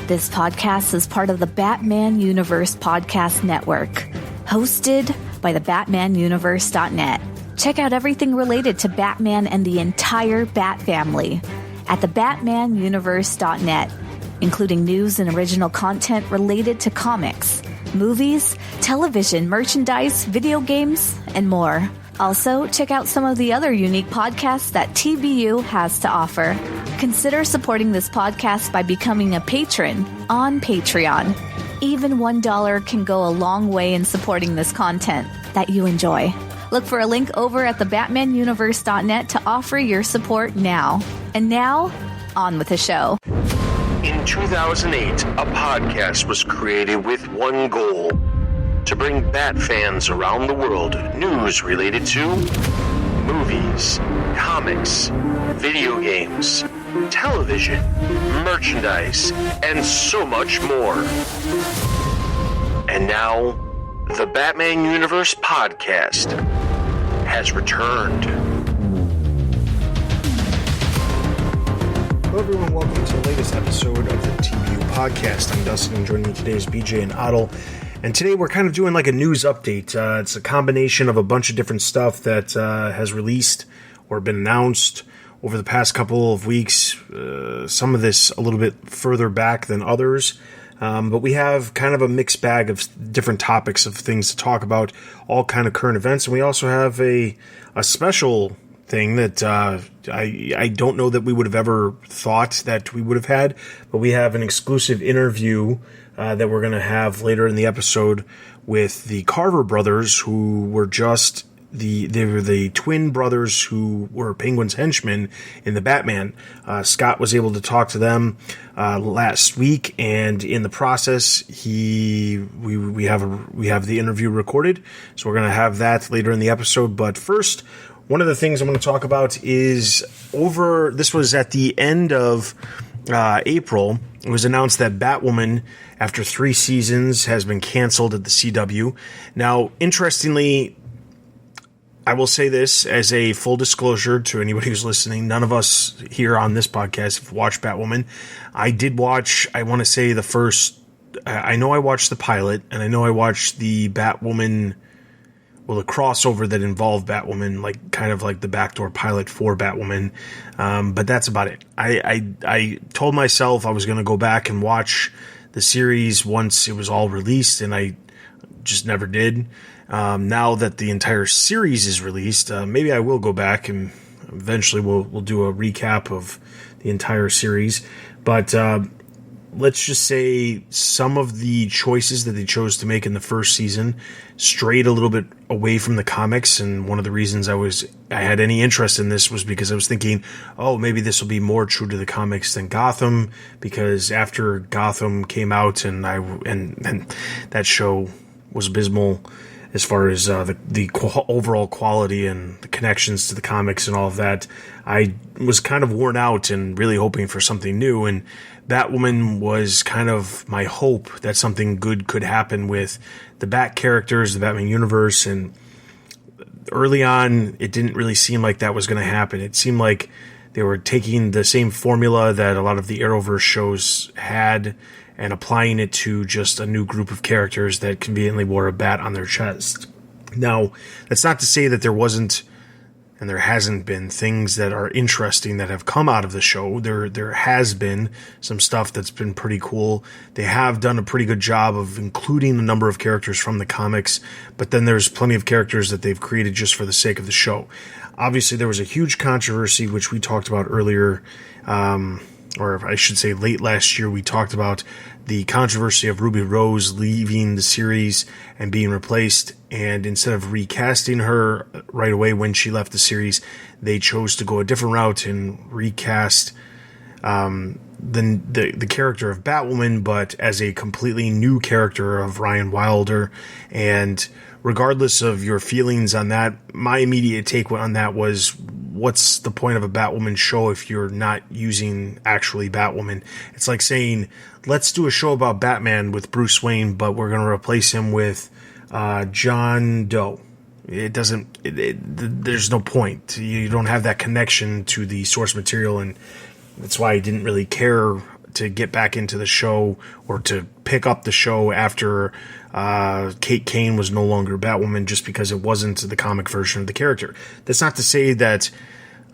This podcast is part of the Batman Universe Podcast Network, hosted by the BatmanUniverse.net. Check out everything related to Batman and the entire Bat family at the BatmanUniverse.net, including news and original content related to comics, movies, television, merchandise, video games, and more. Also, check out some of the other unique podcasts that TBU has to offer. Consider supporting this podcast by becoming a patron on Patreon. Even $1 can go a long way in supporting this content that you enjoy. Look for a link over at the BatmanUniverse.net to offer your support now. And now, on with the show. In 2008, a podcast was created with one goal: to bring Bat fans around the world news related to movies, comics, video games, television, merchandise, and so much more. And now, the Batman Universe Podcast has returned. Hello everyone, welcome to the latest episode of the TBU Podcast. I'm Dustin, and joining me today is BJ and Otto. And today we're kind of doing like a news update. It's a combination of a bunch of different stuff that has released or been announced over the past couple of weeks. Some of this a little bit further back than others. But we have kind of a mixed bag of different topics of things to talk about, all kind of current events. And we also have a special thing that I don't know that we would have ever thought that we would have had, but we have an exclusive interview that we're going to have later in the episode with the Carver brothers, who were just they were the twin brothers who were Penguin's henchmen in the Batman. Scott was able to talk to them last week, and in the process, we have the interview recorded, so we're going to have that later in the episode. But first, one of the things I'm going to talk about is this was at the end of April. It was announced that Batwoman, after 3 seasons, has been canceled at the CW. Now, interestingly, I will say this as a full disclosure to anybody who's listening. None of us here on this podcast have watched Batwoman. I did watch, I want to say the first, I know I watched the pilot, and I know I watched the Batwoman, well, the crossover that involved Batwoman, like kind of like the backdoor pilot for Batwoman. But that's about it. I told myself I was going to go back and watch the series once it was all released, and I just never did. Now that the entire series is released, maybe I will go back and eventually we'll do a recap of the entire series. But let's just say some of the choices that they chose to make in the first season strayed a little bit away from the comics. And one of the reasons I had any interest in this was because I was thinking, oh, maybe this will be more true to the comics than Gotham, because after Gotham came out and that show was abysmal as far as the overall quality and the connections to the comics and all of that, I was kind of worn out and really hoping for something new. And Batwoman was kind of my hope that something good could happen with the Bat characters, the Batman universe. And early on, it didn't really seem like that was going to happen. It seemed like they were taking the same formula that a lot of the Arrowverse shows had and applying it to just a new group of characters that conveniently wore a bat on their chest. Now, that's not to say that there wasn't and there hasn't been things that are interesting that have come out of the show. There has been some stuff that's been pretty cool. They have done a pretty good job of including a number of characters from the comics, but then there's plenty of characters that they've created just for the sake of the show. Obviously, there was a huge controversy, which we talked about earlier, or I should say late last year. We talked about the controversy of Ruby Rose leaving the series and being replaced, and instead of recasting her right away when she left the series, they chose to go a different route and recast the character of Batwoman, but as a completely new character of Ryan Wilder. And regardless of your feelings on that, my immediate take on that was, what's the point of a Batwoman show if you're not using actually Batwoman? It's like saying, let's do a show about Batman with Bruce Wayne, but we're going to replace him with John Doe. It doesn't, there's no point. You don't have that connection to the source material, and that's why I didn't really care to get back into the show or to pick up the show after Kate Kane was no longer Batwoman, just because it wasn't the comic version of the character. That's not to say that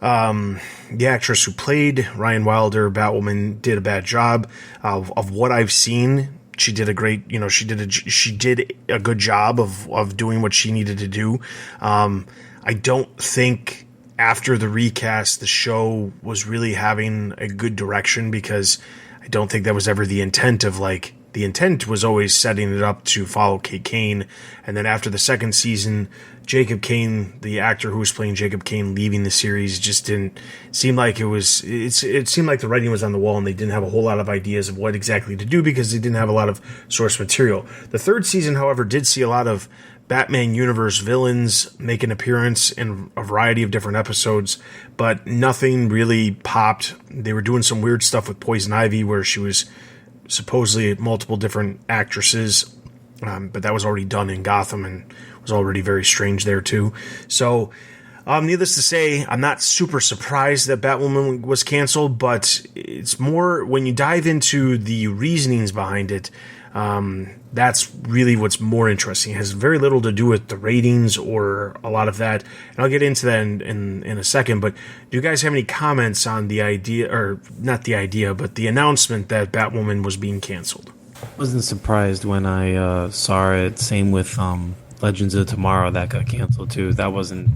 the actress who played Ryan Wilder, Batwoman, did a bad job. Of what I've seen, she did a great, she did a good job of doing what she needed to do. I don't think after the recast, the show was really having a good direction, because I don't think that was ever the intent of, like, the intent was always setting it up to follow Kate Kane. And then after the second season, Jacob Kane, the actor who was playing Jacob Kane, leaving the series, just didn't seem like it seemed like the writing was on the wall, and they didn't have a whole lot of ideas of what exactly to do, because they didn't have a lot of source material. The third season, however, did see a lot of Batman universe villains make an appearance in a variety of different episodes, but nothing really popped. They were doing some weird stuff with Poison Ivy, where she was supposedly multiple different actresses, but that was already done in Gotham and was already very strange there too. So, needless to say, I'm not super surprised that Batwoman was canceled, but it's more when you dive into the reasonings behind it. That's really what's more interesting. It has very little to do with the ratings or a lot of that, and I'll get into that in a second. But do you guys have any comments on the idea, or not the idea, but the announcement that Batwoman was being canceled? I wasn't surprised when I saw it. Same with Legends of Tomorrow, that got canceled too. That wasn't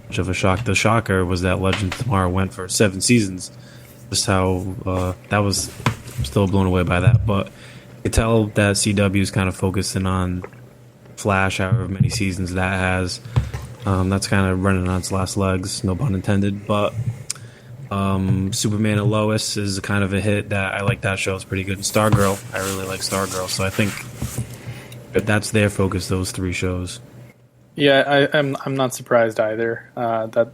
much of a shock. The shocker was that Legends of Tomorrow went for 7 seasons. Just how that was, still blown away by that, but you can tell that CW is kind of focusing on Flash, however many seasons that has. That's kind of running on its last legs, no pun intended. But Superman and Lois is kind of a hit. That I like that show. It's pretty good. And Stargirl, I really like Stargirl. So I think that's their focus, those 3 shows. Yeah, I'm not surprised either that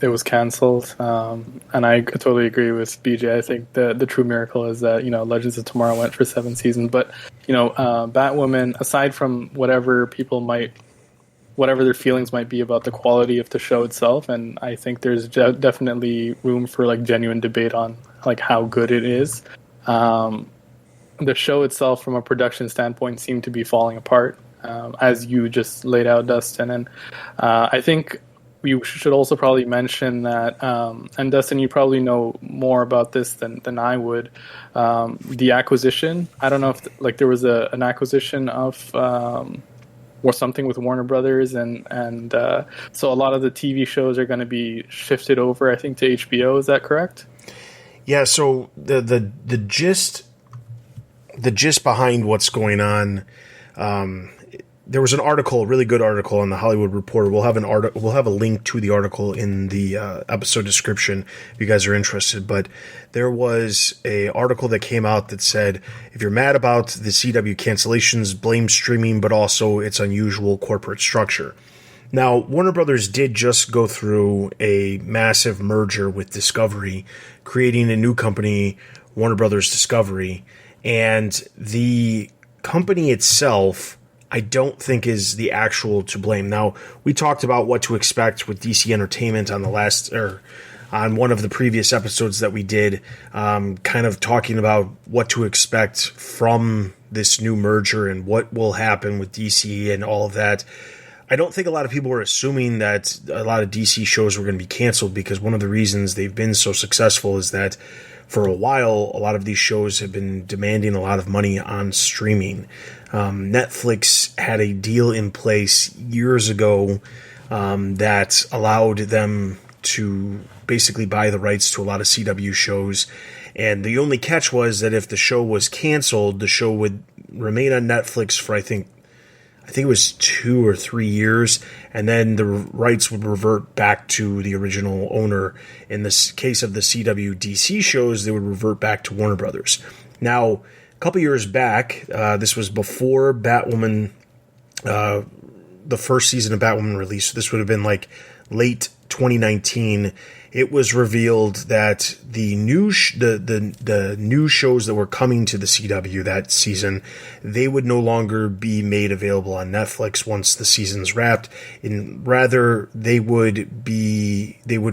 it was canceled, and I totally agree with BJ. I think the true miracle is that Legends of Tomorrow went for 7 seasons, but Batwoman, aside from whatever their feelings might be about the quality of the show itself, and I think there's definitely room for like genuine debate on like how good it is. The show itself, from a production standpoint, seemed to be falling apart, as you just laid out, Dustin, and I think we should also probably mention that, and Dustin, you probably know more about this than I would. The acquisition, I don't know if there was an acquisition of or something with Warner Brothers, and so a lot of the TV shows are going to be shifted over, I think, to HBO. Is that correct? Yeah. So the gist behind what's going on. There was an article, a really good article on the Hollywood Reporter. We'll have a link to the article in the episode description if you guys are interested. But there was a article that came out that said, if you're mad about the CW cancellations, blame streaming, but also its unusual corporate structure. Now, Warner Brothers did just go through a massive merger with Discovery, creating a new company, Warner Brothers Discovery, and the company itself, I don't think, is the actual to blame. Now, we talked about what to expect with DC Entertainment on on one of the previous episodes that we did, kind of talking about what to expect from this new merger and what will happen with DC and all of that. I don't think a lot of people were assuming that a lot of DC shows were going to be canceled, because one of the reasons they've been so successful is that for a while, a lot of these shows have been demanding a lot of money on streaming. Netflix had a deal in place years ago that allowed them to basically buy the rights to a lot of CW shows. And the only catch was that if the show was canceled, the show would remain on Netflix for, I think it was 2 or 3 years, and then the rights would revert back to the original owner. In this case of the CW DC shows, they would revert back to Warner Brothers. Now, a couple years back, this was before Batwoman, the first season of Batwoman released. This would have been like late 2019. it was revealed that the new the new shows that were coming to the CW that season, they would no longer be made available on Netflix once the season's wrapped, and rather they would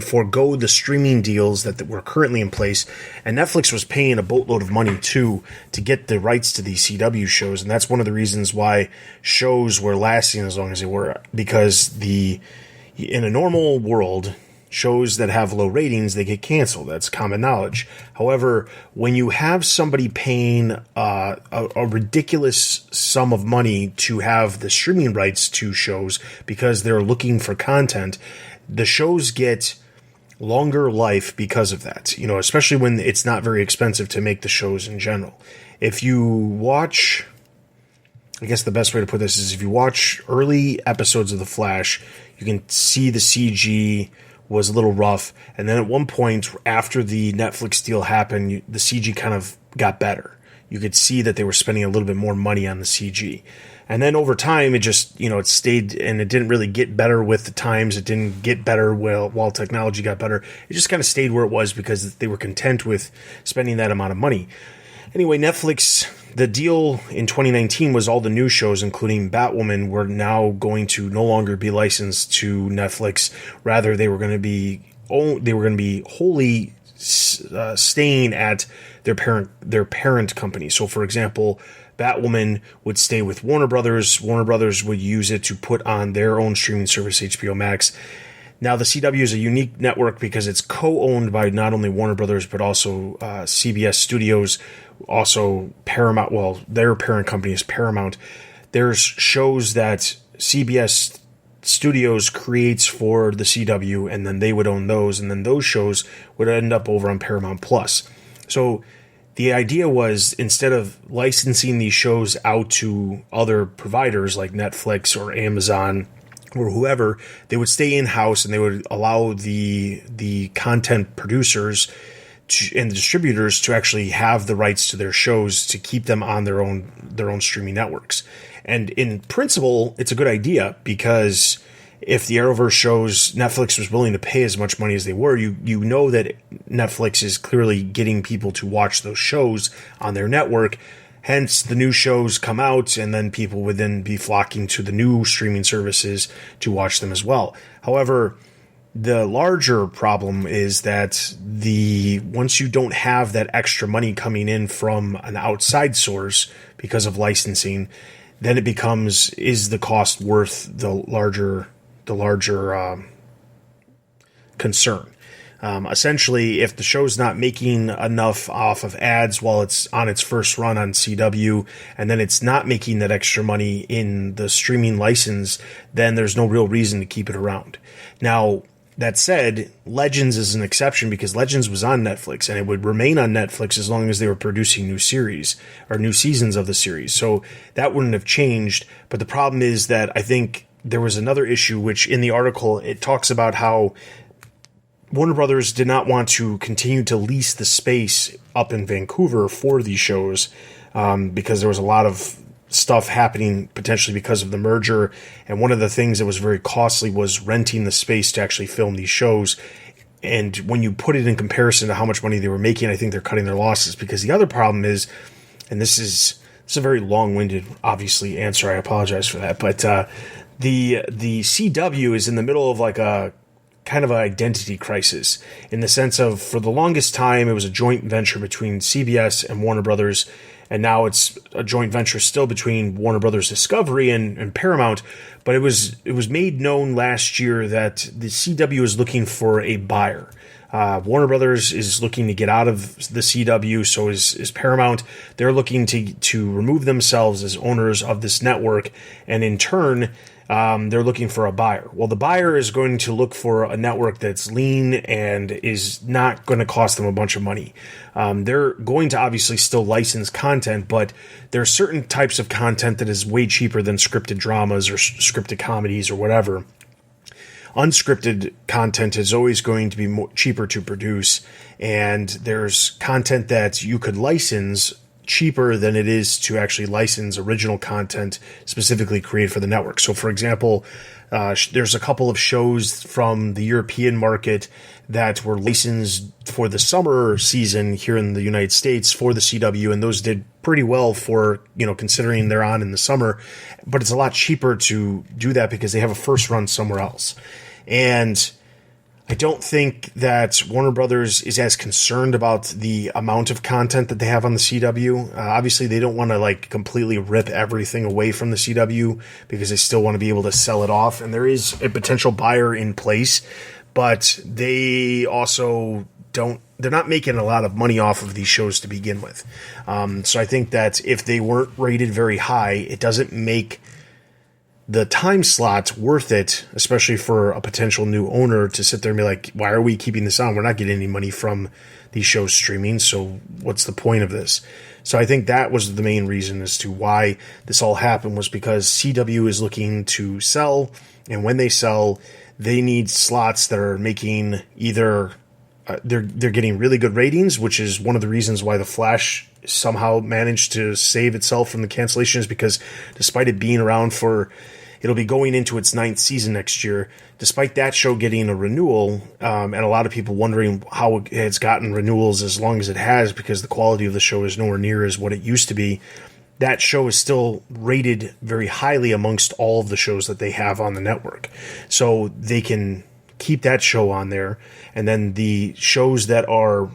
forego the streaming deals that were currently in place. And Netflix was paying a boatload of money too to get the rights to these CW shows, and that's one of the reasons why shows were lasting as long as they were, because in a normal world, shows that have low ratings, they get canceled. That's common knowledge. However, when you have somebody paying a ridiculous sum of money to have the streaming rights to shows because they're looking for content, the shows get longer life because of that. Especially when it's not very expensive to make the shows in general. If you watch, I guess the best way to put this is if you watch early episodes of The Flash, you can see the CG was a little rough, and then at one point after the Netflix deal happened, the CG kind of got better. You could see that they were spending a little bit more money on the CG. And then over time, it just, it stayed, and it didn't really get better with the times. It didn't get better while technology got better. It just kind of stayed where it was because they were content with spending that amount of money. Anyway, Netflix, the deal in 2019 was all the new shows, including Batwoman, were now going to no longer be licensed to Netflix. Rather, they were going to be wholly staying at their parent company. So, for example, Batwoman would stay with Warner Brothers. Warner Brothers would use it to put on their own streaming service, HBO Max. Now, the CW is a unique network because it's co-owned by not only Warner Brothers, but also CBS Studios, also Paramount. Well, their parent company is Paramount. There's shows that CBS Studios creates for the CW, and then they would own those, and then those shows would end up over on Paramount Plus. So the idea was, instead of licensing these shows out to other providers like Netflix or Amazon or whoever, they would stay in-house, and they would allow the content producers and the distributors to actually have the rights to their shows to keep them on their own streaming networks. And in principle, it's a good idea, because if the Arrowverse shows, Netflix was willing to pay as much money as they were, you know that Netflix is clearly getting people to watch those shows on their network. Hence, the new shows come out, and then people would then be flocking to the new streaming services to watch them as well. However, the larger problem is that once you don't have that extra money coming in from an outside source because of licensing, then it becomes, is the cost worth the larger concern? Essentially, if the show's not making enough off of ads while it's on its first run on CW, and then it's not making that extra money in the streaming license, then there's no real reason to keep it around. Now, that said, Legends is an exception, because Legends was on Netflix, and it would remain on Netflix as long as they were producing new series or new seasons of the series. So that wouldn't have changed. But the problem is that I think there was another issue, which in the article, it talks about how Warner Brothers did not want to continue to lease the space up in Vancouver for these shows, because there was a lot of stuff happening potentially because of the merger. And one of the things that was very costly was renting the space to actually film these shows. And when you put it in comparison to how much money they were making, I think they're cutting their losses. Because the other problem is, and this is a very long-winded, obviously, answer, I apologize for that, but the CW is in the middle of like a kind of an identity crisis, in the sense of, for the longest time, it was a joint venture between CBS and Warner Brothers, and now it's a joint venture still between Warner Brothers Discovery and Paramount. But it was made known last year that the CW is looking for a buyer. Warner Brothers is looking to get out of the CW, so is Paramount. They're looking to remove themselves as owners of this network, and in turn, they're looking for a buyer. Well, the buyer is going to look for a network that's lean and is not going to cost them a bunch of money. They're going to obviously still license content, but there are certain types of content that is way cheaper than scripted dramas or scripted comedies or whatever. Unscripted content is always going to be cheaper to produce, and there's content that you could license cheaper than it is to actually license original content specifically created for the network. So, for example, there's a couple of shows from the European market that were licensed for the summer season here in the United States for the CW, and those did pretty well for, considering they're on in the summer. But it's a lot cheaper to do that because they have a first run somewhere else. And I don't think that Warner Brothers is as concerned about the amount of content that they have on the CW. Obviously, they don't want to completely rip everything away from the CW because they still want to be able to sell it off. And there is a potential buyer in place, but they also they're not making a lot of money off of these shows to begin with. So I think that if they weren't rated very high, it doesn't make the time slot worth it, especially for a potential new owner to sit there and be like, why are we keeping this on? We're not getting any money from these shows streaming, so what's the point of this? So I think that was the main reason as to why this all happened, was because CW is looking to sell, and when they sell, they need slots that are making either they're getting really good ratings, which is one of the reasons why The Flash somehow managed to save itself from the cancellation, is because despite it being around it'll be going into its 9th season next year, despite that show getting a renewal, and a lot of people wondering how it's gotten renewals as long as it has, because the quality of the show is nowhere near as what it used to be. That show is still rated very highly amongst all of the shows that they have on the network. So they can keep that show on there, and then the shows that are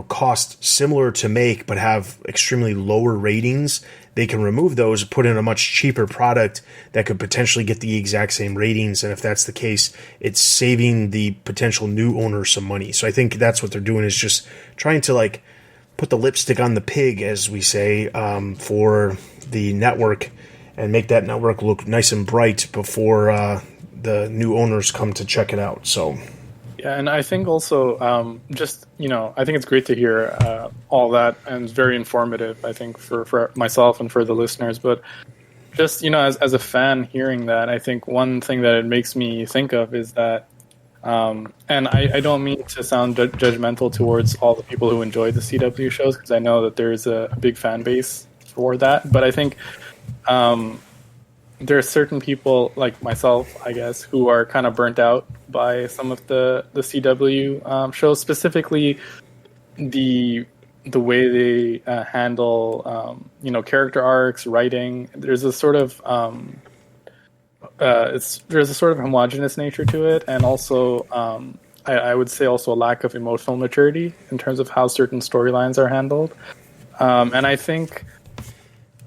cost similar to make but have extremely lower ratings, they can remove those, put in a much cheaper product that could potentially get the exact same ratings. And if that's the case, it's saving the potential new owner some money. So I think that's what they're doing, is just trying to put the lipstick on the pig, as we say, for the network, and make that network look nice and bright before the new owners come to check it out. So yeah, and I think also, I think it's great to hear all that, and it's very informative, I think, for myself and for the listeners. But just, as a fan hearing that, I think one thing that it makes me think of is that, and I don't mean to sound judgmental towards all the people who enjoy the CW shows, because I know that there's a big fan base for that. But I think there are certain people like myself, I guess, who are kind of burnt out by some of the CW shows, specifically the way they handle character arcs, writing. There's a sort of there's a sort of homogenous nature to it, and also I would say also a lack of emotional maturity in terms of how certain storylines are handled. And I think,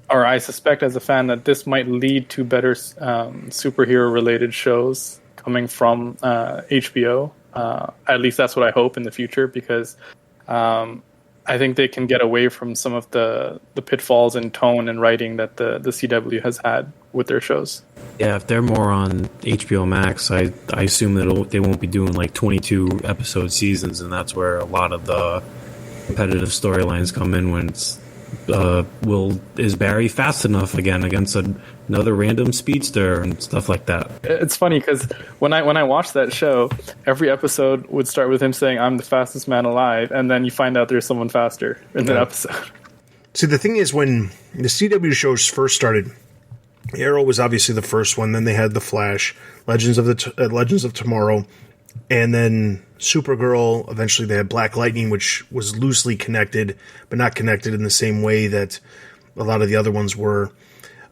or I suspect as a fan, that this might lead to better superhero-related shows coming from HBO. At least that's what I hope in the future, because I think they can get away from some of the pitfalls in tone and writing that the CW has had with their shows. Yeah, if they're more on HBO Max, I assume that they won't be doing 22 episode seasons, and that's where a lot of the competitive storylines come in, when it's is Barry fast enough again against another random speedster and stuff like that. It's funny because when I watched that show, every episode would start with him saying, "I'm the fastest man alive," and then you find out there's someone faster in that episode. See, the thing is, when the CW shows first started, Arrow was obviously the first one. Then they had The Flash, Legends of Tomorrow, and then Supergirl. Eventually, they had Black Lightning, which was loosely connected, but not connected in the same way that a lot of the other ones were.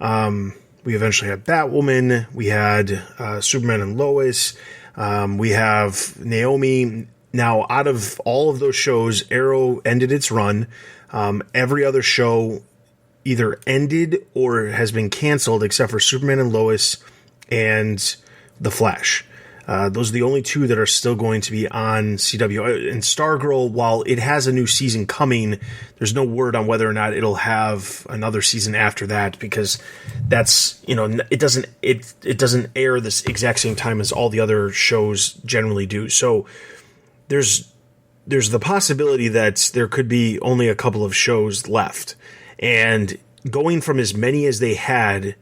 We eventually had Batwoman. We had Superman and Lois. We have Naomi. Now, out of all of those shows, Arrow ended its run. Every other show either ended or has been canceled, except for Superman and Lois and The Flash. Those are the only two that are still going to be on CW. And Stargirl, while it has a new season coming, there's no word on whether or not it'll have another season after that, because that's, it doesn't air this exact same time as all the other shows generally do. So there's the possibility that there could be only a couple of shows left. And going from as many as they had,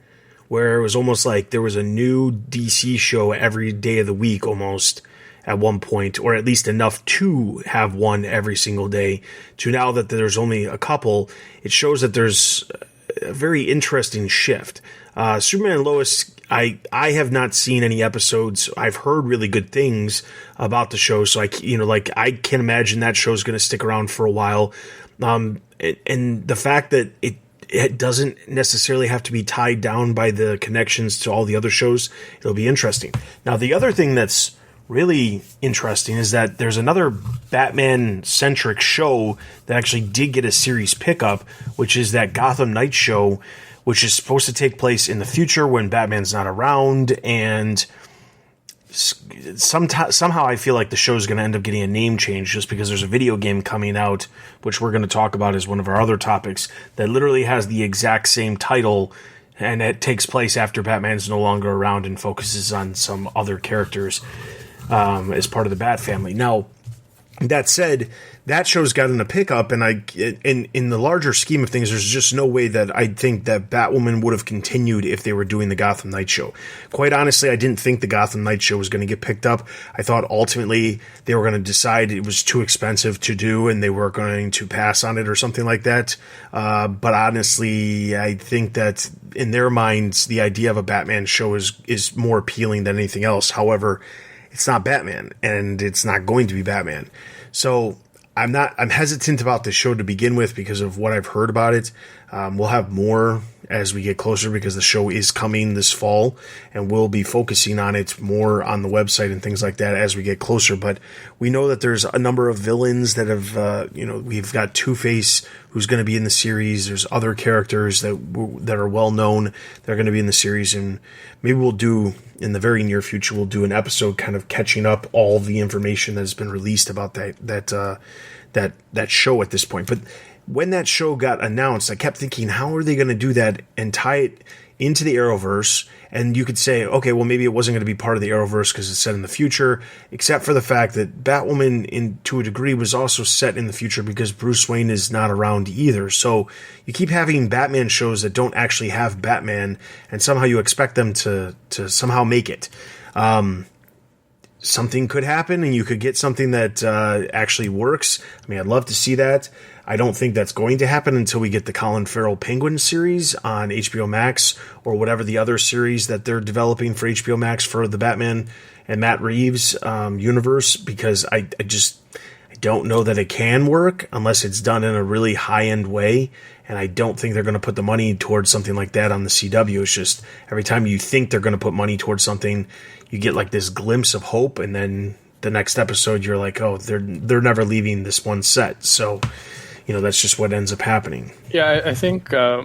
where it was almost like there was a new DC show every day of the week almost, at one point, or at least enough to have one every single day, to now that there's only a couple. It shows that there's a very interesting shift. Superman and Lois, I have not seen any episodes. I've heard really good things about the show, so I can imagine that show's going to stick around for a while. And the fact that it doesn't necessarily have to be tied down by the connections to all the other shows, it'll be interesting. Now, the other thing that's really interesting is that there's another Batman-centric show that actually did get a series pickup, which is that Gotham Knights show, which is supposed to take place in the future when Batman's not around, and somehow I feel like the show is going to end up getting a name change just because there's a video game coming out, which we're going to talk about as one of our other topics, that literally has the exact same title, and it takes place after Batman's no longer around and focuses on some other characters as part of the Bat family. Now, that said, that show's gotten a pickup, and in the larger scheme of things, there's just no way that I think that Batwoman would have continued if they were doing the Gotham Knights show. Quite honestly, I didn't think the Gotham Knights show was going to get picked up. I thought ultimately they were going to decide it was too expensive to do, and they were going to pass on it or something like that. But honestly, I think that in their minds, the idea of a Batman show is more appealing than anything else. However, it's not Batman, and it's not going to be Batman. So I'm hesitant about the show to begin with because of what I've heard about it. We'll have more as we get closer because the show is coming this fall, and we'll be focusing on it more on the website and things like that as we get closer. But we know that there's a number of villains that have, we've got Two-Face who's going to be in the series. There's other characters that are well known that are going to be in the series, and maybe we'll do in the very near future. We'll do an episode kind of catching up all the information that has been released about that show at this point. But when that show got announced, I kept thinking, how are they going to do that and tie it into the Arrowverse? And you could say, okay, well, maybe it wasn't going to be part of the Arrowverse because it's set in the future, except for the fact that Batwoman, to a degree, was also set in the future because Bruce Wayne is not around either. So you keep having Batman shows that don't actually have Batman, and somehow you expect them to somehow make it. Something could happen, and you could get something that actually works. I mean, I'd love to see that. I don't think that's going to happen until we get the Colin Farrell Penguin series on HBO Max, or whatever the other series that they're developing for HBO Max for the Batman and Matt Reeves universe, because I don't know that it can work unless it's done in a really high-end way, and I don't think they're going to put the money towards something like that on the CW. It's just every time you think they're going to put money towards something, you get like this glimpse of hope, and then the next episode you're like, oh, they're never leaving this one set. So, that's just what ends up happening. Yeah, I think a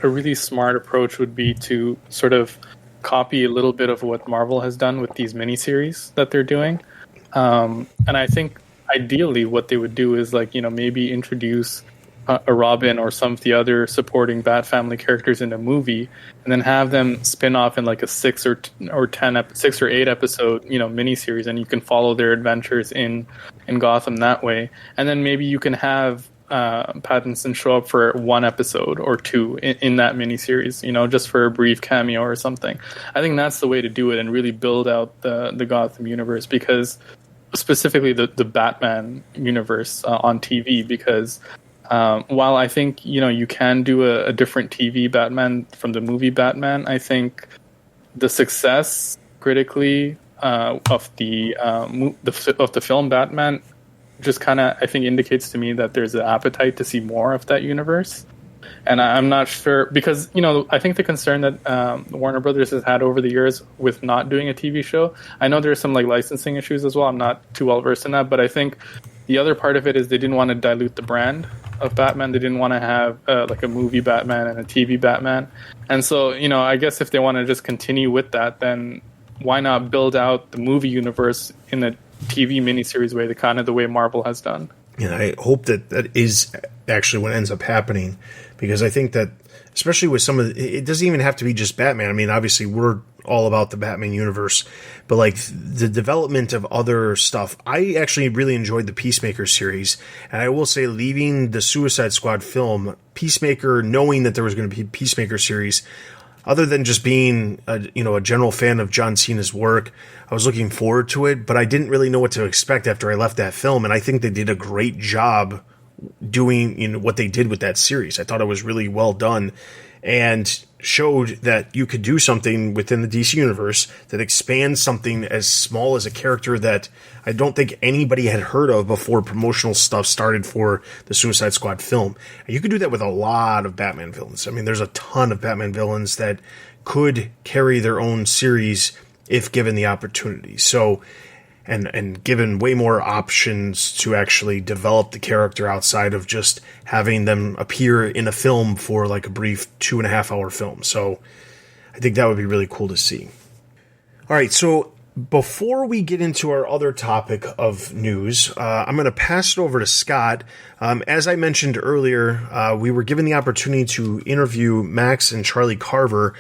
really smart approach would be to sort of copy a little bit of what Marvel has done with these miniseries that they're doing. And I think ideally what they would do is maybe introduce a Robin or some of the other supporting Bat family characters in a movie, and then have them spin off in like a 6 or 8 episode miniseries, and you can follow their adventures in Gotham that way. And then maybe you can have Pattinson show up for one episode or two in that miniseries, just for a brief cameo or something. I think that's the way to do it and really build out the Gotham universe, because specifically the Batman universe on TV, because while I think you can do a different TV Batman from the movie Batman, I think the success critically of the film Batman just kind of, I think, indicates to me that there's an appetite to see more of that universe. And I'm not sure, because I think the concern that Warner Brothers has had over the years with not doing a TV show, I know there's some licensing issues as well. I'm not too well versed in that, but I think the other part of it is they didn't want to dilute the brand of Batman. They didn't want to have a movie Batman and a TV Batman. And so, I guess if they want to just continue with that, then why not build out the movie universe in a TV miniseries way, the way Marvel has done? And I hope that is actually what ends up happening, because I think that, especially with some of it doesn't even have to be just Batman. I mean, obviously we're all about the Batman universe, but the development of other stuff, I actually really enjoyed the Peacemaker series. And I will say, leaving the Suicide Squad film, Peacemaker, knowing that there was going to be a Peacemaker series, other than just being a general fan of John Cena's work, I was looking forward to it, but I didn't really know what to expect after I left that film, and I think they did a great job doing what they did with that series. I thought it was really well done and showed that you could do something within the DC universe that expands something as small as a character that I don't think anybody had heard of before promotional stuff started for the Suicide Squad film. And you could do that with a lot of Batman villains. I mean, there's a ton of Batman villains that could carry their own series if given the opportunity. So, and given way more options to actually develop the character outside of just having them appear in a film for like a brief 2.5 hour film. So I think that would be really cool to see. All right, so before we get into our other topic of news, I'm going to pass it over to Scott. As I mentioned earlier, we were given the opportunity to interview Max and Charlie Carver.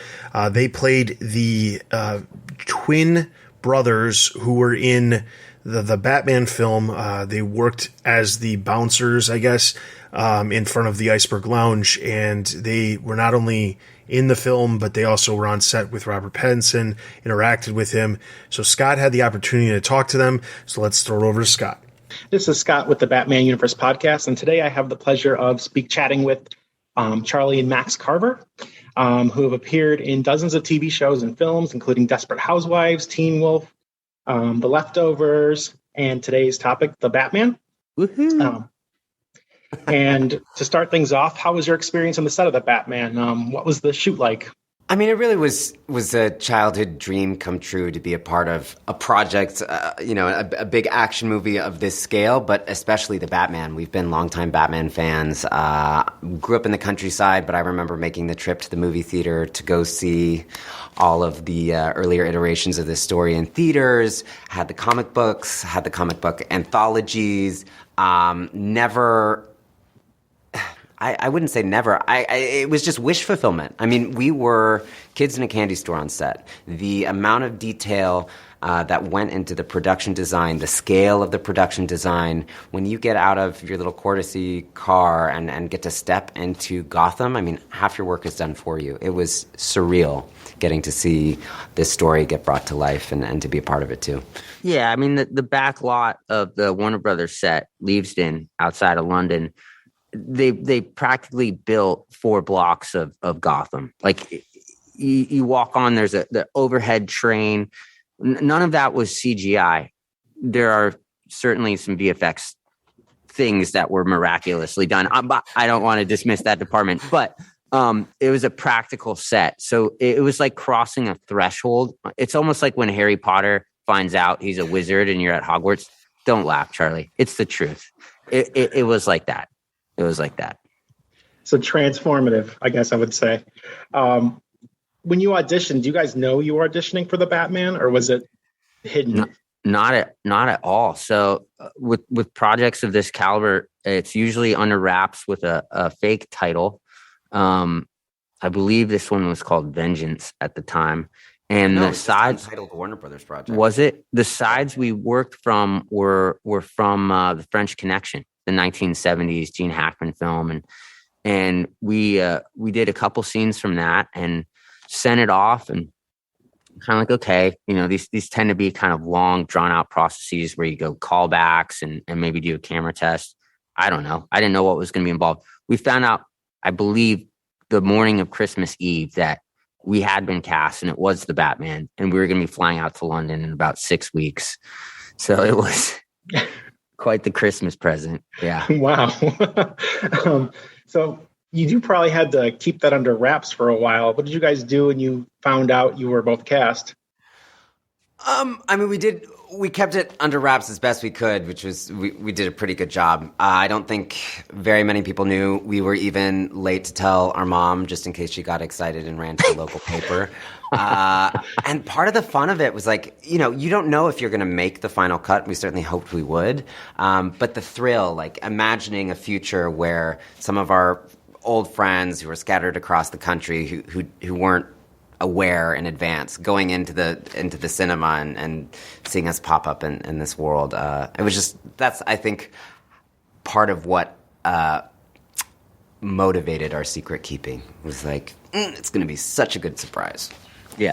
They played the twin brothers who were in the Batman film. They worked as the bouncers, I guess, in front of the Iceberg Lounge, and they were not only in the film, but they also were on set with Robert Pattinson, interacted with him. So Scott had the opportunity to talk to them, so let's throw it over to Scott. This is Scott with the Batman Universe podcast, and today I have the pleasure of chatting with Charlie and Max Carver, who have appeared in dozens of TV shows and films, including Desperate Housewives, Teen Wolf, The Leftovers, and today's topic, The Batman. Woohoo! And to start things off, how was your experience on the set of The Batman? What was the shoot like? I mean, it really was a childhood dream come true to be a part of a project, a big action movie of this scale, but especially the Batman. We've been longtime Batman fans. Grew up in the countryside, but I remember making the trip to the movie theater to go see all of the earlier iterations of this story in theaters. Had the comic books, had the comic book anthologies. I wouldn't say never. It was just wish fulfillment. I mean, we were kids in a candy store on set. The amount of detail that went into the production design, the scale of the production design, when you get out of your little courtesy car and get to step into Gotham, I mean, half your work is done for you. It was surreal getting to see this story get brought to life and to be a part of it too. Yeah, I mean, the back lot of the Warner Brothers set, Leavesden, outside of London, they practically built 4 blocks of Gotham. Like you walk on, there's the overhead train. None of that was CGI. There are certainly some VFX things that were miraculously done. I don't want to dismiss that department, but it was a practical set. So it was like crossing a threshold. It's almost like when Harry Potter finds out he's a wizard and you're at Hogwarts. Don't laugh, Charlie. It's the truth. It was like that. It was like that. So transformative, I guess I would say. When you auditioned, do you guys know you were auditioning for the Batman, or was it hidden? Not at all. So with projects of this caliber, it's usually under wraps with a fake title. I believe this one was called Vengeance at the time. And the sides titled Warner Brothers project. Was it? The sides we worked from were from the French Connection, the 1970s Gene Hackman film, and we did a couple scenes from that and sent it off, and kind of like, okay, these tend to be kind of long, drawn out processes where you go callbacks and maybe do a camera test. I don't know. I didn't know what was going to be involved. We found out, I believe, the morning of Christmas Eve that we had been cast and it was the Batman, and we were going to be flying out to London in about 6 weeks. So it was quite the Christmas present. Yeah. Wow. So you probably had to keep that under wraps for a while. What did you guys do when you found out you were both cast? I mean, we kept it under wraps as best we could, which was, we did a pretty good job. I don't think very many people knew. We were even late to tell our mom, just in case she got excited and ran to the local paper. And part of the fun of it was like, you don't know if you're going to make the final cut. We certainly hoped we would. But the thrill, like imagining a future where some of our old friends who were scattered across the country who weren't aware in advance, going into the cinema and seeing us pop up in this world. It was just, that's, I think, part of what motivated our secret keeping. It was like, it's going to be such a good surprise. Yeah.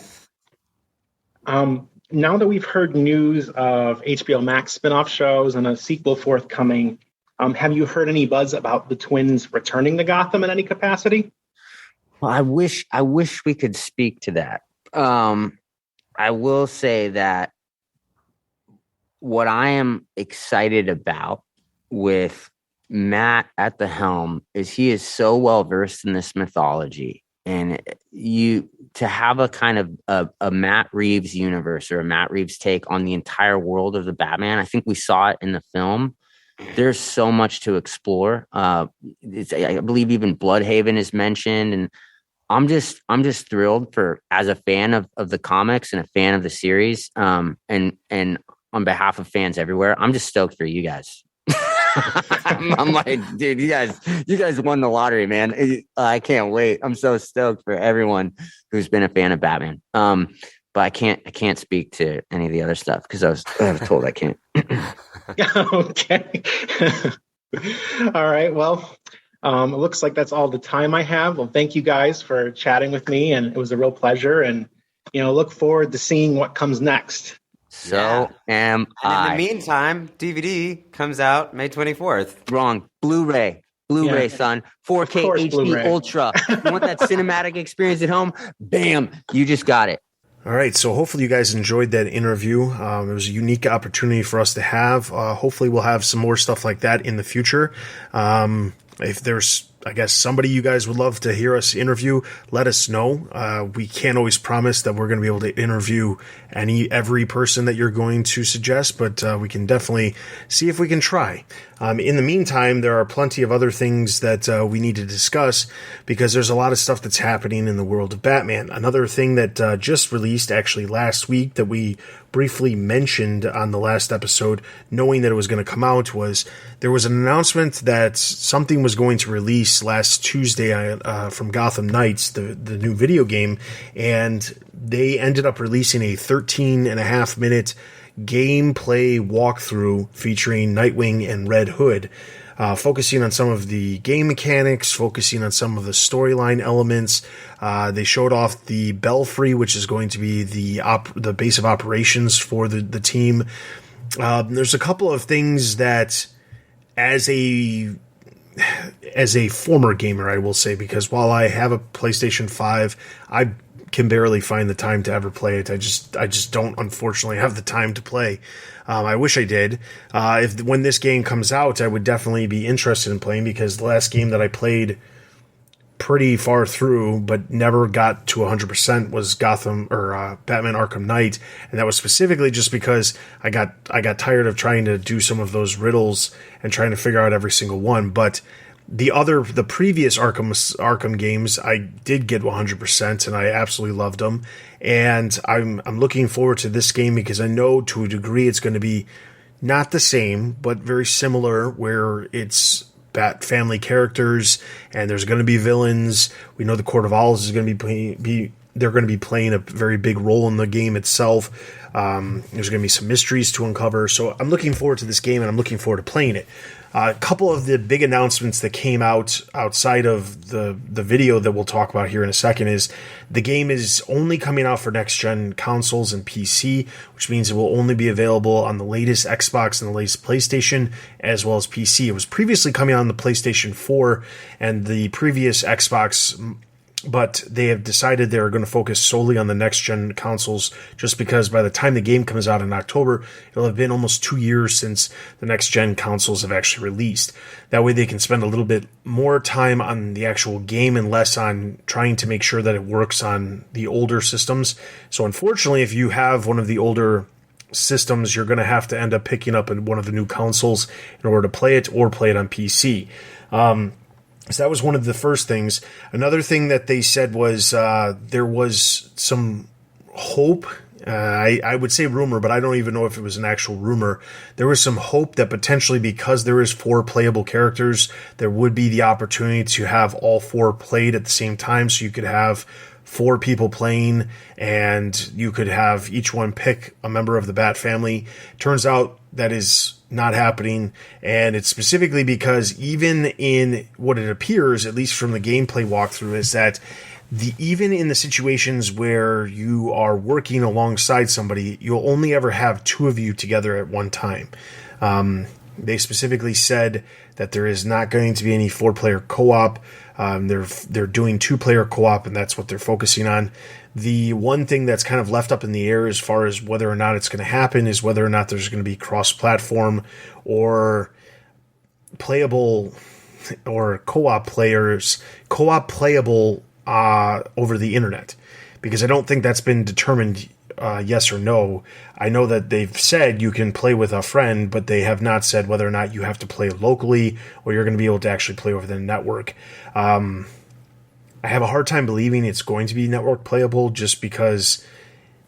Now that we've heard news of HBO Max spinoff shows and a sequel forthcoming, have you heard any buzz about the twins returning to Gotham in any capacity? Well, I wish we could speak to that. I will say that what I am excited about with Matt at the helm is he is so well versed in this mythology, and to have a kind of a Matt Reeves universe or a Matt Reeves take on the entire world of the Batman. I think we saw it in the film. There's so much to explore. I believe even Bloodhaven is mentioned, and I'm just thrilled as a fan of the comics and a fan of the series. And on behalf of fans everywhere, I'm just stoked for you guys. I'm like, dude, you guys won the lottery, man. I can't wait. I'm so stoked for everyone who's been a fan of Batman. But I can't speak to any of the other stuff because I was told I can't. Okay. All right. Well, it looks like that's all the time I have. Well, thank you guys for chatting with me, and it was a real pleasure. And look forward to seeing what comes next. So am I. In the meantime, DVD comes out May 24th. Wrong. Blu-ray, son. 4K HD Blu-ray. Ultra. You want that cinematic experience at home? Bam. You just got it. All right, so hopefully you guys enjoyed that interview. It was a unique opportunity for us to have. Hopefully we'll have some more stuff like that in the future. If there's, I guess, somebody you guys would love to hear us interview, let us know. We can't always promise that we're going to be able to interview every person that you're going to suggest, but we can definitely see if we can try. In the meantime, there are plenty of other things that we need to discuss because there's a lot of stuff that's happening in the world of Batman. Another thing that just released actually last week that we briefly mentioned on the last episode, knowing that it was going to come out, was there was an announcement that something was going to release last Tuesday from Gotham Knights, the new video game, and they ended up releasing a 13.5-minute gameplay walkthrough featuring Nightwing and Red Hood, focusing on some of the game mechanics, focusing on some of the storyline elements. They showed off the Belfry, which is going to be the base of operations for the team. There's a couple of things that, as a former gamer, I will say, because while I have a PlayStation 5, I can barely find the time to ever play it. I just don't, unfortunately, have the time to play. I wish I did. When this game comes out, I would definitely be interested in playing, because the last game that I played pretty far through but never got to 100% was Batman Arkham Knight, and that was specifically just because I got tired of trying to do some of those riddles and trying to figure out every single one. But the previous Arkham games, I did get 100%, and I absolutely loved them. And I'm looking forward to this game because I know to a degree it's going to be not the same, but very similar, where it's Bat family characters and there's going to be villains. We know the Court of Owls is going to be they're going to be playing a very big role in the game itself. There's going to be some mysteries to uncover. So I'm looking forward to this game, and I'm looking forward to playing it. A couple of the big announcements that came out outside of the video that we'll talk about here in a second is the game is only coming out for next-gen consoles and PC, which means it will only be available on the latest Xbox and the latest PlayStation, as well as PC. It was previously coming out on the PlayStation 4 and the previous Xbox, but they have decided they're going to focus solely on the next-gen consoles, just because by the time the game comes out in October, it'll have been almost 2 years since the next-gen consoles have actually released. That way they can spend a little bit more time on the actual game and less on trying to make sure that it works on the older systems. So unfortunately, if you have one of the older systems, you're going to have to end up picking up one of the new consoles in order to play it, or play it on PC. So that was one of the first things. Another thing that they said was there was some hope. I would say rumor, but I don't even know if it was an actual rumor. There was some hope that potentially, because there is 4 playable characters, there would be the opportunity to have all 4 played at the same time. So you could have 4 people playing, and you could have each one pick a member of the Bat family. Turns out that is not happening, and it's specifically because even in what it appears, at least from the gameplay walkthrough, is that even in the situations where you are working alongside somebody, you'll only ever have two of you together at one time. They specifically said that there is not going to be any 4-player co-op. They're doing 2-player co-op, and that's what they're focusing on. The one thing that's kind of left up in the air as far as whether or not it's going to happen is whether or not there's going to be cross-platform or playable or co-op playable over the internet, because I don't think that's been determined yes or no. I know that they've said you can play with a friend, but they have not said whether or not you have to play locally or you're going to be able to actually play over the network. I have a hard time believing it's going to be network playable, just because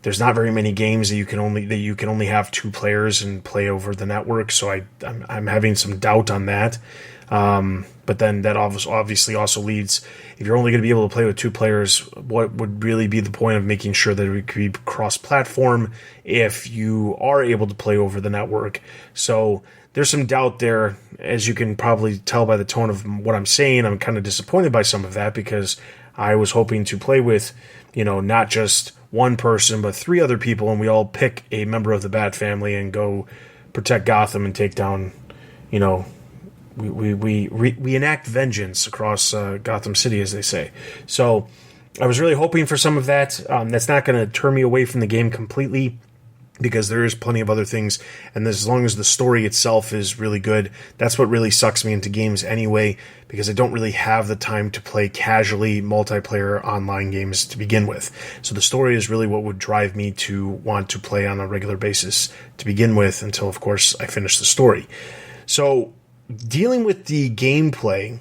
there's not very many games that you can only have 2 players and play over the network. So I'm having some doubt on that. But then that obviously also leads, if you're only going to be able to play with 2 players, what would really be the point of making sure that it could be cross-platform if you are able to play over the network? So there's some doubt there. As you can probably tell by the tone of what I'm saying, I'm kind of disappointed by some of that, because I was hoping to play with, not just one person, but 3 other people, and we all pick a member of the Bat family and go protect Gotham and take down, we enact vengeance across Gotham City, as they say. So I was really hoping for some of that. That's not going to turn me away from the game completely, because there is plenty of other things, and as long as the story itself is really good, that's what really sucks me into games anyway, because I don't really have the time to play casually multiplayer online games to begin with. So the story is really what would drive me to want to play on a regular basis to begin with, until, of course, I finish the story. So dealing with the gameplay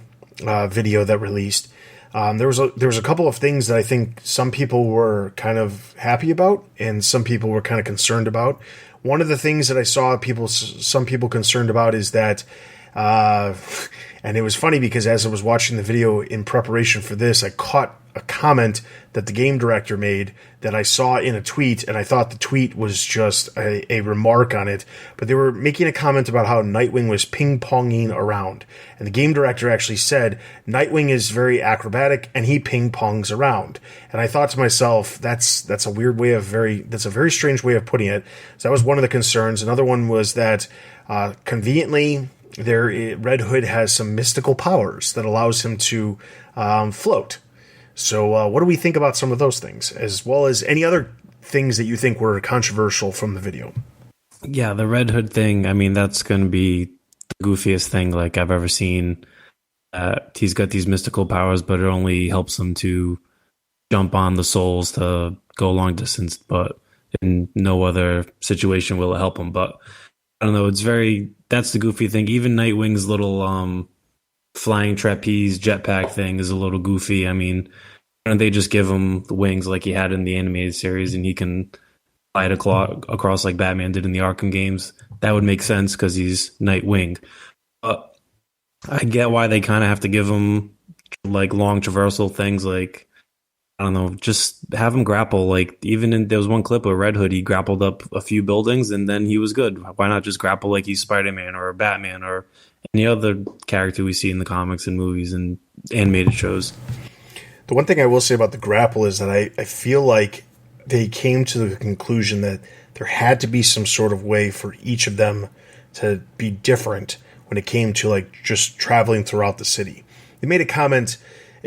video that released, there was a couple of things that I think some people were kind of happy about and some people were kind of concerned about. One of the things that I saw some people concerned about is that, and it was funny because as I was watching the video in preparation for this, I caught a comment that the game director made that I saw in a tweet, and I thought the tweet was just a remark on it, but they were making a comment about how Nightwing was ping-ponging around, and the game director actually said Nightwing is very acrobatic and he ping-pongs around, and I thought to myself, that's a very strange way of putting it. So that was one of the concerns. Another one was that conveniently Red Hood has some mystical powers that allows him to float. So what do we think about some of those things, as well as any other things that you think were controversial from the video? Yeah, the Red Hood thing, I mean, that's going to be the goofiest thing like I've ever seen. He's got these mystical powers, but it only helps him to jump on the souls to go long distance, but in no other situation will it help him. But I don't know, that's the goofy thing. Even Nightwing's little flying trapeze jetpack thing is a little goofy. I mean, why don't they just give him the wings like he had in the animated series, and he can fly it across like Batman did in the Arkham games? That would make sense because he's Nightwing. But I get why they kind of have to give him like long traversal things, like, I don't know, just have him grapple. Like, even there was one clip where Red Hood, he grappled up a few buildings and then he was good. Why not just grapple like he's Spider-Man or Batman or any other character we see in the comics and movies and animated shows? The one thing I will say about the grapple is that I feel like they came to the conclusion that there had to be some sort of way for each of them to be different when it came to like just traveling throughout the city. They made a comment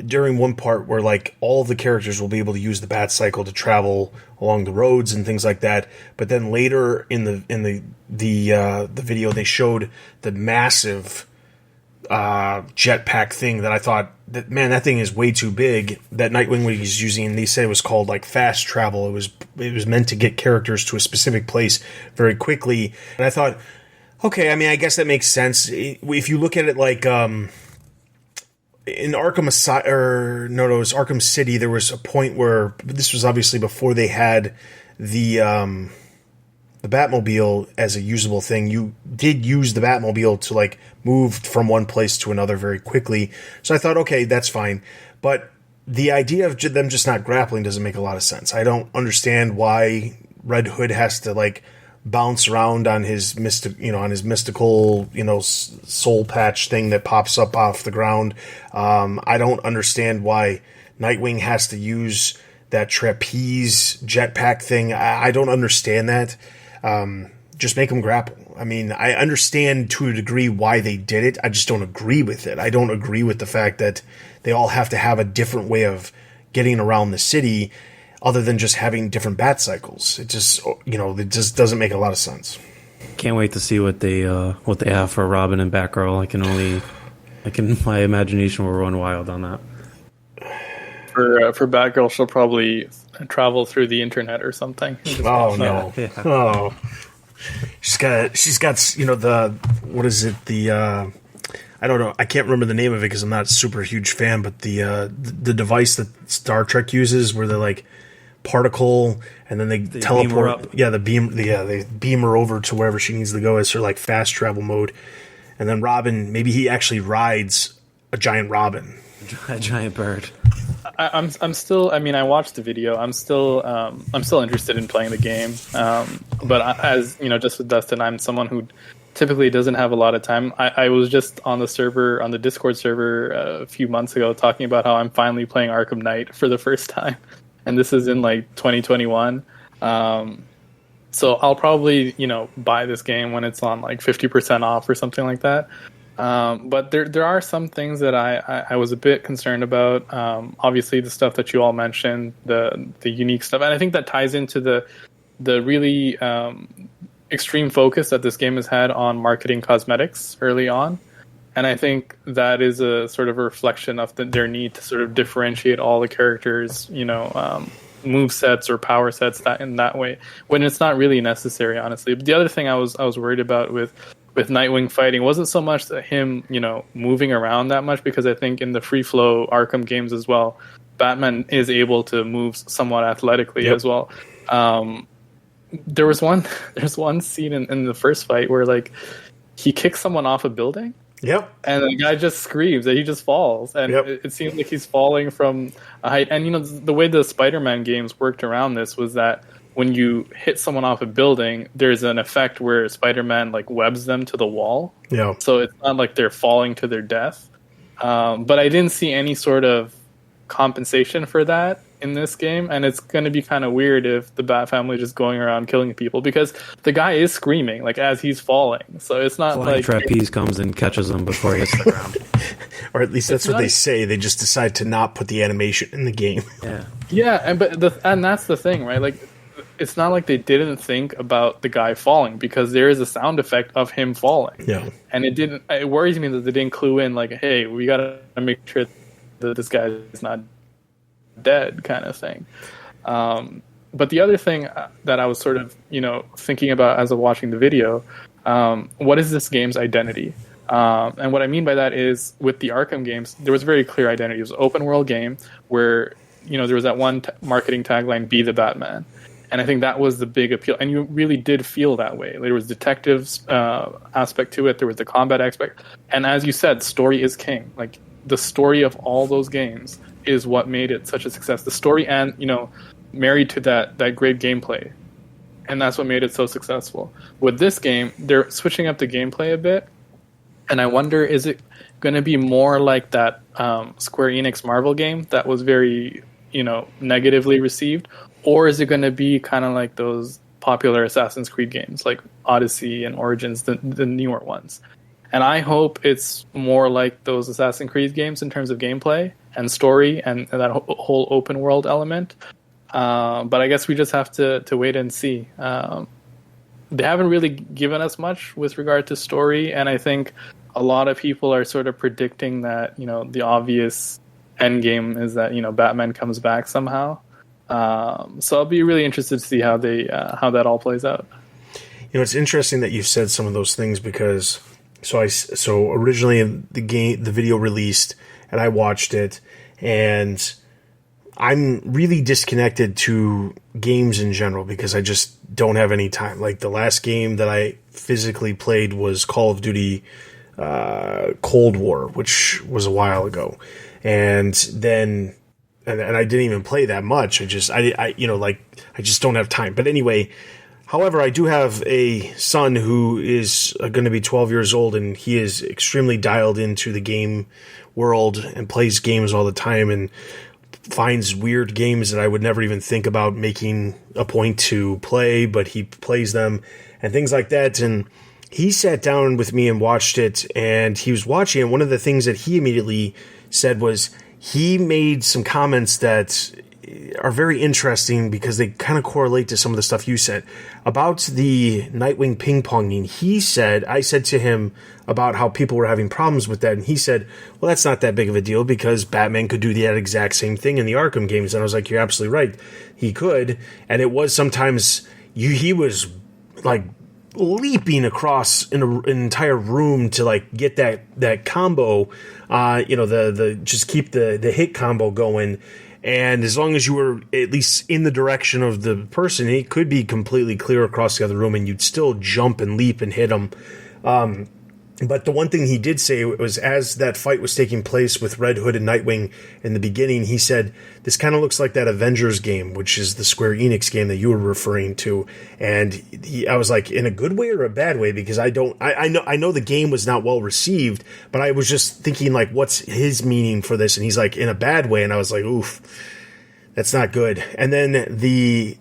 during one part where like all of the characters will be able to use the bat cycle to travel along the roads and things like that. But then later in the video, they showed the massive jetpack thing that I thought that thing is way too big. That Nightwing was using, they said it was called like fast travel. It was meant to get characters to a specific place very quickly. And I thought, okay, I mean, I guess that makes sense if you look at it like in Arkham City, there was a point where, this was obviously before they had the Batmobile as a usable thing. You did use the Batmobile to like move from one place to another very quickly. So I thought, okay, that's fine. But the idea of them just not grappling doesn't make a lot of sense. I don't understand why Red Hood has to like bounce around on his mystical, soul patch thing that pops up off the ground. I don't understand why Nightwing has to use that trapeze jetpack thing. I don't understand that. Just make him grapple. I mean, I understand to a degree why they did it. I just don't agree with it. I don't agree with the fact that they all have to have a different way of getting around the city other than just having different bat cycles. It just doesn't make a lot of sense. Can't wait to see what they have for Robin and Batgirl. My imagination will run wild on that. For Batgirl, she'll probably travel through the internet or something. Oh no! Yeah. Oh, she's got what is it? I don't know. I can't remember the name of it because I'm not a super huge fan. But the device that Star Trek uses, where they're like particle, and then they teleport. Beam her up. Yeah, they beam her over to wherever she needs to go as her like fast travel mode. And then Robin, maybe he actually rides a giant robin, A giant bird. I'm still. I mean, I watched the video. I'm still interested in playing the game. But as you know, just with Dustin, I'm someone who typically doesn't have a lot of time. I was just on the Discord server a few months ago talking about how I'm finally playing Arkham Knight for the first time, and this is in like 2021. So I'll probably buy this game when it's on like 50% off or something like that. But there are some things that I was a bit concerned about. Obviously, the stuff that you all mentioned, the unique stuff, and I think that ties into the really extreme focus that this game has had on marketing cosmetics early on. And I think that is a sort of a reflection of their need to sort of differentiate all the characters, move sets or power sets in that way, when it's not really necessary, honestly. But the other thing I was worried about with Nightwing fighting wasn't so much that him, moving around that much, because I think in the free flow Arkham games as well, Batman is able to move somewhat athletically as well. There's one scene in the first fight where like he kicks someone off a building. Yep. And the guy just screams and he just falls. And it seems like he's falling from a height. And the way the Spider-Man games worked around this was that when you hit someone off a building, there's an effect where Spider-Man like webs them to the wall. Yeah. So it's not like they're falling to their death. But I didn't see any sort of compensation for that in this game, and it's going to be kind of weird if the Bat family is just going around killing people, because the guy is screaming like as he's falling. So it's not Flying like trapeze comes and catches him before he hits the ground. Or at least that's what they say. They just decide to not put the animation in the game. Yeah, and that's the thing, right? Like, it's not like they didn't think about the guy falling, because there is a sound effect of him falling. Yeah. And it worries me that they didn't clue in, like, hey, we got to make sure that this guy is not dead, kind of thing. But the other thing that I was sort of, thinking about as I was watching the video, what is this game's identity? And what I mean by that is, with the Arkham games, there was a very clear identity. It was an open world game where, there was that one marketing tagline, "Be the Batman." And I think that was the big appeal. And you really did feel that way. There was detectives aspect to it. There was the combat aspect. And as you said, story is king. Like, the story of all those games is what made it such a success. The story and, married to that great gameplay. And that's what made it so successful. With this game, they're switching up the gameplay a bit. And I wonder, is it going to be more like that Square Enix Marvel game that was very, negatively received? Or is it going to be kind of like those popular Assassin's Creed games, like Odyssey and Origins, the newer ones? And I hope it's more like those Assassin's Creed games in terms of gameplay and story and that whole open world element. But I guess we just have to wait and see. They haven't really given us much with regard to story, and I think a lot of people are sort of predicting that, the obvious end game is that, Batman comes back somehow. So I'll be really interested to see how that all plays out. It's interesting that you said some of those things, because so originally the video released and I watched it, and I'm really disconnected to games in general because I just don't have any time. Like, the last game that I physically played was Call of Duty Cold War, which was a while ago, and then. And I didn't even play that much. I just don't have time. But anyway, However, I do have a son who is going to be 12 years old, and he is extremely dialed into the game world and plays games all the time and finds weird games that I would never even think about making a point to play, but he plays them and things like that. And he sat down with me and watched it, and he was watching, and one of the things that he immediately said was he made some comments that are very interesting because they kind of correlate to some of the stuff you said about the Nightwing ping-ponging. I said to him about how people were having problems with that, and he said, well, that's not that big of a deal because Batman could do that exact same thing in the Arkham games. And I was like, you're absolutely right. He could. And it was sometimes he was like leaping across an entire room to like get that combo, the just keep the hit combo going. And as long as you were at least in the direction of the person, it could be completely clear across the other room and you'd still jump and leap and hit them. But the one thing he did say was, as that fight was taking place with Red Hood and Nightwing in the beginning, he said, this kind of looks like that Avengers game, which is the Square Enix game that you were referring to. And I was like, in a good way or a bad way? Because I know the game was not well received, but I was just thinking, like, what's his meaning for this? And he's like, in a bad way. And I was like, oof, that's not good. And then the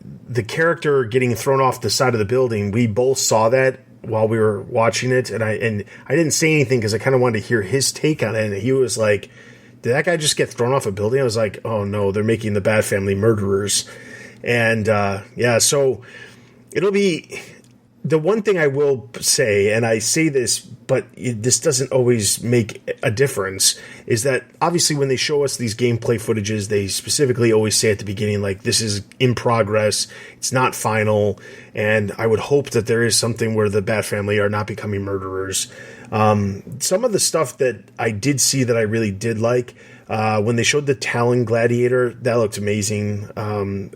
character getting thrown off the side of the building, we both saw that while we were watching it, and I didn't say anything because I kind of wanted to hear his take on it. And he was like, did that guy just get thrown off a building? I was like, oh no, they're making the Bat Family murderers. And so it'll be the one thing I will say, and I say this, but this doesn't always make a difference, is that obviously when they show us these gameplay footages, they specifically always say at the beginning, like, this is in progress, it's not final, and I would hope that there is something where the Bat Family are not becoming murderers. Some of the stuff that I did see that I really did like, when they showed the Talon Gladiator, that looked amazing.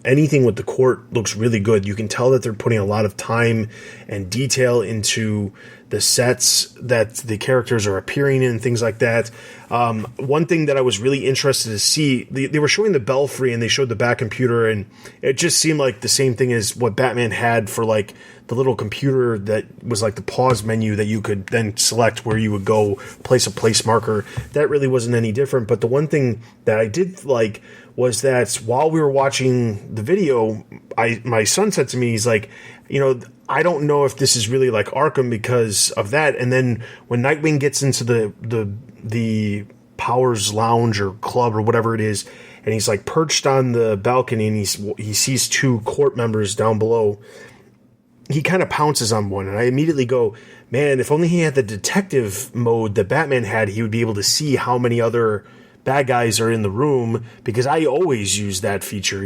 Anything with the court looks really good. You can tell that they're putting a lot of time and detail into the sets that the characters are appearing in, things like that. One thing that I was really interested to see, they were showing the Belfry and they showed the Bat computer, and it just seemed like the same thing as what Batman had for like the little computer that was like the pause menu that you could then select where you would go place a place marker. That really wasn't any different. But the one thing that I did like was that while we were watching the video, my son said to me, he's like, I don't know if this is really like Arkham because of that. And then when Nightwing gets into the Powers Lounge or club or whatever it is, and he's like perched on the balcony and he sees two court members down below, he kind of pounces on one. And I immediately go, man, if only he had the detective mode that Batman had, he would be able to see how many other bad guys are in the room, because I always use that feature.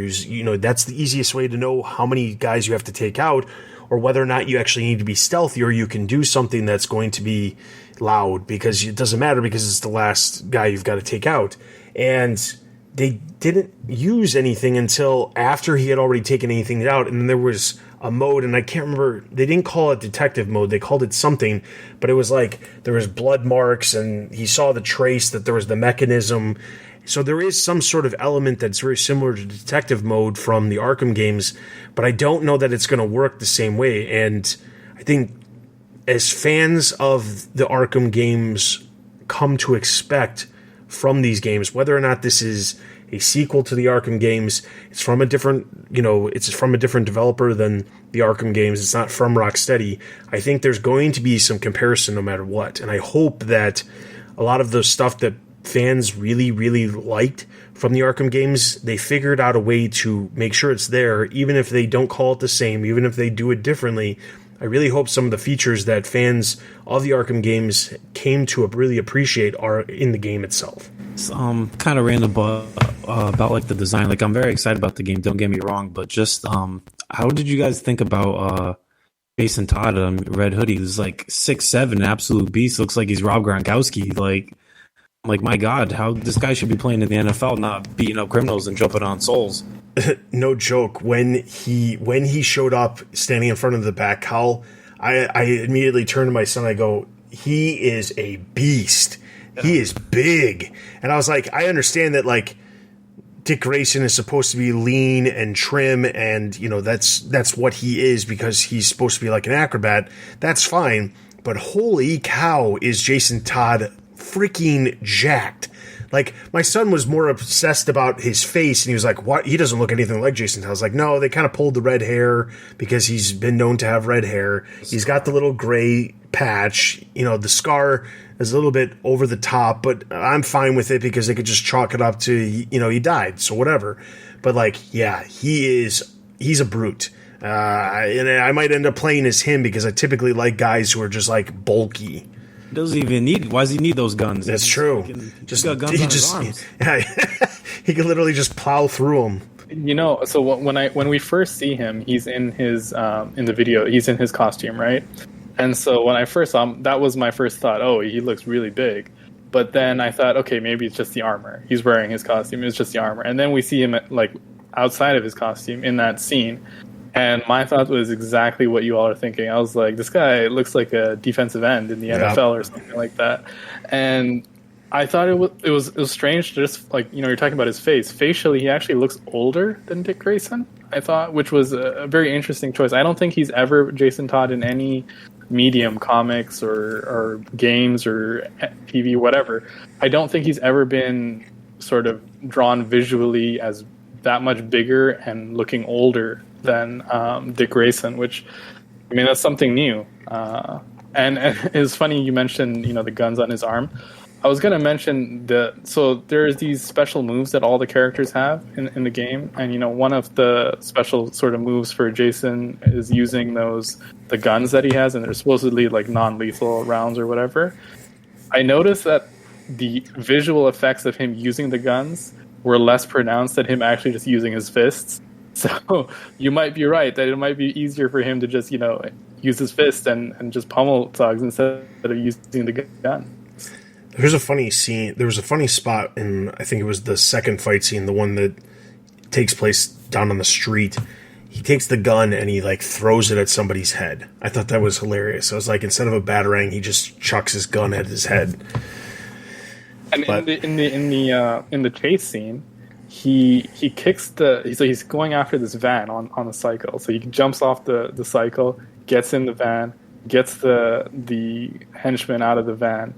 That's the easiest way to know how many guys you have to take out, or whether or not you actually need to be stealthy, or you can do something that's going to be loud, because it doesn't matter because it's the last guy you've got to take out. And they didn't use anything until after he had already taken anything out, and then there was a mode, and I can't remember, they didn't call it detective mode, they called it something, but it was like there was blood marks and he saw the trace, that there was the mechanism. So there is some sort of element that's very similar to detective mode from the Arkham games, but I don't know that it's going to work the same way. And I think as fans of the Arkham games come to expect from these games, whether or not this is a sequel to the Arkham games, it's from a different developer than the Arkham games, it's not from Rocksteady, I think there's going to be some comparison no matter what. And I hope that a lot of the stuff that fans really, really liked from the Arkham games, they figured out a way to make sure it's there, even if they don't call it the same, even if they do it differently. I really hope some of the features that fans of the Arkham games came to really appreciate are in the game itself. It's kind of random about like the design. Like, I'm very excited about the game, don't get me wrong, but just how did you guys think about Jason Todd, Red Hoodie? He's like 6'7", absolute beast. Looks like he's Rob Gronkowski. Like, my God, how this guy should be playing in the NFL, not beating up criminals and jumping on souls. No joke. When he showed up standing in front of the back cowl, I immediately turned to my son. I go, he is a beast. He is big. And I was like, I understand that, like, Dick Grayson is supposed to be lean and trim, and you know that's what he is because he's supposed to be like an acrobat. That's fine, but holy cow, is Jason Todd freaking jacked? Like, my son was more obsessed about his face, and he was like, what? He doesn't look anything like Jason Todd. I was like, no, they kind of pulled the red hair because he's been known to have red hair. He's got the little gray patch. You know, the scar is a little bit over the top, but I'm fine with it because they could just chalk it up to, you know, he died, so whatever. But, like, yeah, he's a brute. And I might end up playing as him because I typically like guys who are just, like, bulky. He doesn't even need. Why does he need those guns? That's true. He's got guns on his arms. Yeah, he can literally just plow through them. You know, so when we first see him, he's in his in the video. He's in his costume, right? And so when I first saw him, that was my first thought. Oh, he looks really big. But then I thought, okay, maybe it's just the armor. He's wearing his costume. It's just the armor. And then we see him like outside of his costume in that scene. And my thought was exactly what you all are thinking. I was like, this guy looks like a defensive end in the NFL or something like that. And I thought it was strange to just, like, you know, you're talking about his face. Facially, he actually looks older than Dick Grayson, I thought, which was a very interesting choice. I don't think he's ever Jason Todd in any medium, comics or games or TV, whatever. I don't think he's ever been sort of drawn visually as that much bigger and looking older than Dick Grayson, which, I mean, that's something new. And it's funny you mentioned, you know, the guns on his arm. I was going to mention so there's these special moves that all the characters have in the game. And, you know, one of the special sort of moves for Jason is using the guns that he has, and they're supposedly like non-lethal rounds or whatever. I noticed that the visual effects of him using the guns were less pronounced than him actually just using his fists. So you might be right that it might be easier for him to just, you know, use his fist and just pummel thugs instead of using the gun. There's a funny scene. There was a funny spot in, I think it was the second fight scene, the one that takes place down on the street. He takes the gun and he like throws it at somebody's head. I thought that was hilarious. I was like, instead of a batarang, he just chucks his gun at his head. And in the chase scene, he kicks so he's going after this van on a cycle. So he jumps off the cycle, gets in the van, gets the henchman out of the van.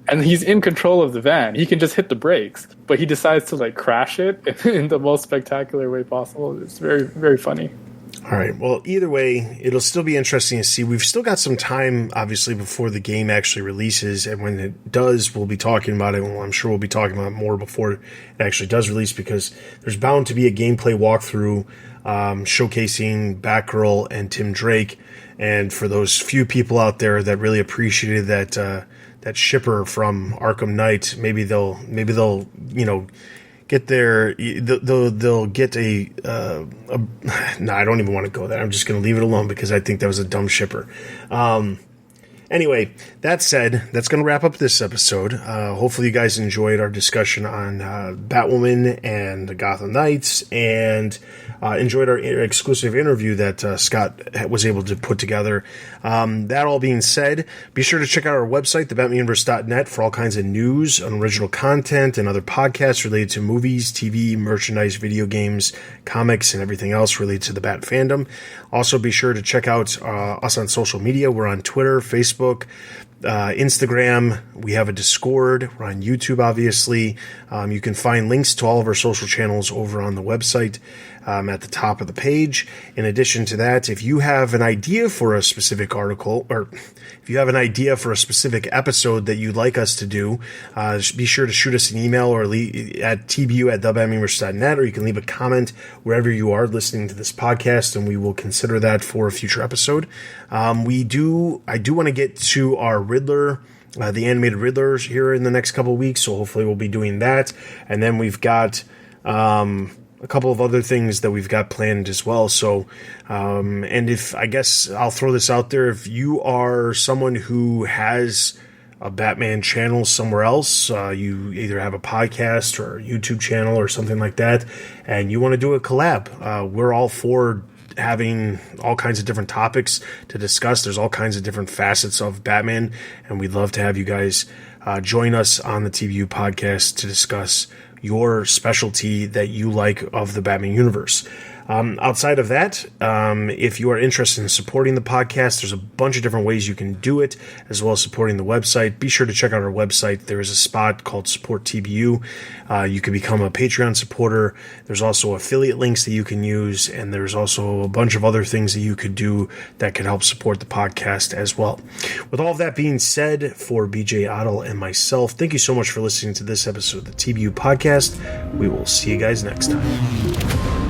And he's in control of the van. He can just hit the brakes, but he decides to like crash it in the most spectacular way possible. It's very, very funny. All right. Well, either way, it'll still be interesting to see. We've still got some time, obviously, before the game actually releases. And when it does, we'll be talking about it. Well, I'm sure we'll be talking about it more before it actually does release, because there's bound to be a gameplay walkthrough showcasing Batgirl and Tim Drake. And for those few people out there that really appreciated that shipper from Arkham Knight, maybe they'll you know, get they'll get a no, I don't even want to go there. I'm just going to leave it alone because I think that was a dumb shipper. Anyway, that said, that's going to wrap up this episode. Hopefully you guys enjoyed our discussion on Batwoman and the Gotham Knights, and enjoyed our exclusive interview that Scott was able to put together. That all being said, be sure to check out our website, thebatmanuniverse.net, for all kinds of news and original content and other podcasts related to movies, TV, merchandise, video games, comics, and everything else related to the Bat fandom. Also, be sure to check out us on social media. We're on Twitter, Facebook, Instagram. We have a Discord. We're on YouTube, obviously. You can find links to all of our social channels over on the website at the top of the page. In addition to that, if you have an idea for a specific article, or if you have an idea for a specific episode that you'd like us to do, be sure to shoot us an email or at tbu@thebatmanuniverse.net, or you can leave a comment wherever you are listening to this podcast, and we will consider that for a future episode. I do want to get to our Riddler, the animated Riddler, here in the next couple of weeks, so hopefully we'll be doing that. And then we've got a couple of other things that we've got planned as well. So, and if, I guess I'll throw this out there, if you are someone who has a Batman channel somewhere else, you either have a podcast or a YouTube channel or something like that, and you want to do a collab, we're all for having all kinds of different topics to discuss. There's all kinds of different facets of Batman, and we'd love to have you guys join us on the TVU podcast to discuss your specialty that you like of the Batman universe. Outside of that, if you are interested in supporting the podcast, there's a bunch of different ways you can do it, as well as supporting the website. Be sure to check out our website. There is a spot called Support TBU. You can become a Patreon supporter. There's also affiliate links that you can use, and there's also a bunch of other things that you could do that could help support the podcast as well. With all of that being said, for BJ Ottle and myself, thank you so much for listening to this episode of the TBU podcast. We will see you guys next time.